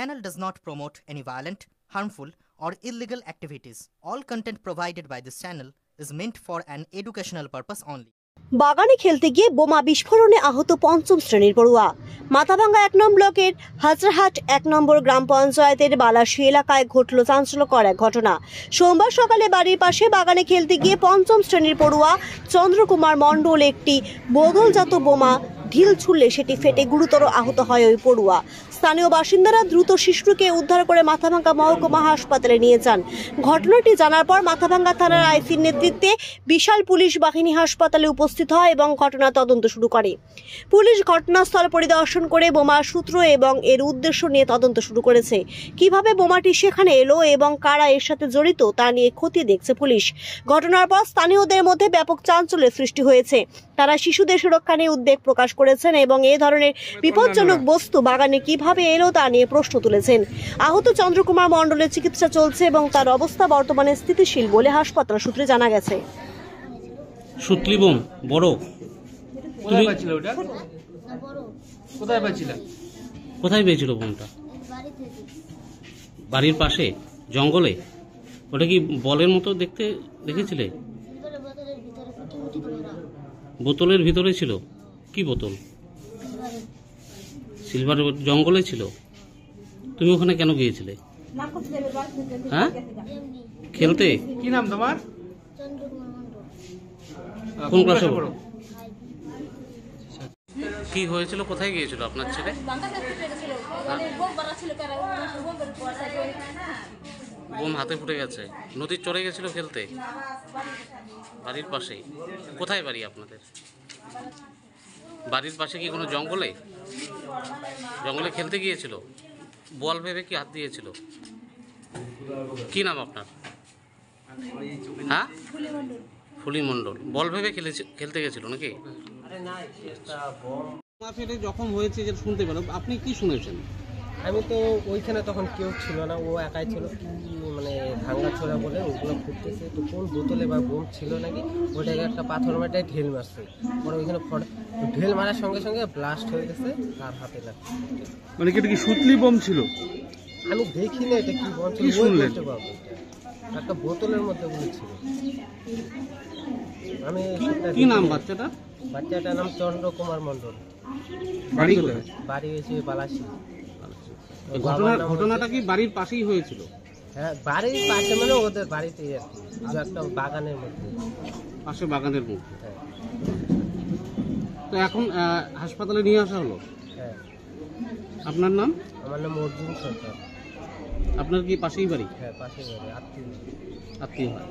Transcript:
channel does not promote any violent, harmful, or illegal activities. All content provided by this channel is meant for an educational purpose only. বাগানে খেলতে গিয়ে বোমা বিস্ফোরণে আহত পঞ্চম শ্রেণীর পড়ুয়া। মাথাভাঙ্গা ১ নং ব্লকের হাজরাহাট ১ নম্বর গ্রাম পঞ্চায়েতের বালাশী এলাকায় ঘটল চাঞ্চল্যকর এক ঘটনা। সোমবার সকালে বাড়ির পাশে বাগানে খেলতে গিয়ে পঞ্চম শ্রেণীর পড়ুয়া চন্দ্রকুমার মণ্ডল একটি বোতলজাত বোমা ঢিল ছুড়লে সেটি ফেটে গুরুতর আহত হয় ওই পড়ুয়া। স্থানীয় বাসিন্দারা দ্রুত শিশুকে উদ্ধার করে মাথাভাঙ্গা মহকুমা হাসপাতালে নিয়ে যান। ঘটনাটি জানার পর মাথাভাঙ্গা থানার আইসির নেতৃত্বে বিশাল পুলিশ বাহিনী হাসপাতালে উপস্থিত হয় এবং ঘটনা তদন্ত শুরু করে। পুলিশ ঘটনাস্থল পরিদর্শন করে বোমার সূত্র এবং এর উদ্দেশ্য নিয়ে তদন্ত শুরু করেছে। কিভাবে বোমাটি সেখানে এলো এবং কারা এর সাথে জড়িত তা নিয়ে খতিয়ে দেখছে পুলিশ। ঘটনার পর স্থানীয়দের মধ্যে ব্যাপক চাঞ্চল্যের সৃষ্টি হয়েছে। তারা শিশুদের সুরক্ষা নিয়ে উদ্বেগ প্রকাশ করেছেন এবং এই ধরনের বিপজ্জনক বস্তু বাগানে কিভাবে এলো তা নিয়ে প্রশ্ন তুলেছেন। আহত চন্দ্রকুমার মণ্ডলের চিকিৎসা চলছে এবং তার অবস্থা বর্তমানে স্থিতিশীল বলে হাসপাতাল সূত্রে জানা গেছে। সুতলি বোম বড় কোথায় পাচ্ছিল ওটা? কোথায় পাচ্ছিল? কোথায় পেয়েছিল বোমটা? বাড়ির পাশে জঙ্গলে। ওটা কি বলের মতো দেখতে দেখেছিলে? বোতলের ভিতরে ছিল। কি বোতল? সিলভার। জঙ্গলে ছিল। তুমি ওখানে কেন গিয়েছিলে? হ্যাঁ, খেলতে। কি নাম তোমার? কোন ক্লাসে পড়ো? কি হয়েছিল? কোথায় গিয়েছিল আপনার ছেলে? বোম হাতে ফুটে গেছে। নদীর চড়ে গেছিল খেলতে বাড়ির পাশে। কোথায় বাড়ি আপনাদের? বাড়ির পাশে কি কোনো জঙ্গলে? জঙ্গলে খেলতে গিয়েছিল। বল ভেবে কি হাত দিয়েছিল? কি নাম আপনার? হ্যাঁ, ফুলি মণ্ডল। বল ভেবে খেলতে গেছিল নাকি? যখন হয়েছে যে শুনতে পেলাম, আপনি কি শুনেছেন? আমি তো ওইখানে তখন কেউ ছিল না, ও একাই ছিল। মানে ভাঙ্গা ছোড়া বলে ওগুলো ফুটতেছে, তো কোন বোতলে বা বোম ছিল নাকি ওটাকে একটা পাথর মাটায় ঢেল মারছে। পরে ওইখানে ঢেল মারার সঙ্গে সঙ্গে ব্লাস্ট হয়ে গেছে, তার হাতে লাগছে। মানে কি এটা কি সুতলি বোম ছিল? আমি দেখি না এটা কি বোম ছিল, একটা বোতলের মধ্যে ওগুলো ছিল। আমি কি নাম বাচ্চাটা? বাচ্চাটার নাম চন্দ্রকুমার মণ্ডল। বাড়ি কোথায়? বাড়ি হয়েছে বালাশী। ঘটনাটা কি বাড়ির পাশেই হয়েছিল? হ্যাঁ, বাড়ির পাশে মানে ওদের বাড়িতে আর কি, একটা বাগানের মধ্যে। পাশে বাগানের মধ্যে। হ্যাঁ। তো এখন হাসপাতালে নিয়ে আসা হলো? হ্যাঁ। আপনার নাম? আমার নাম অর্জুন সরকার। আপনার কি পাশেই বাড়ি? হ্যাঁ, পাশেই বাড়ি। আত্মীয় আত্মীয় হয়।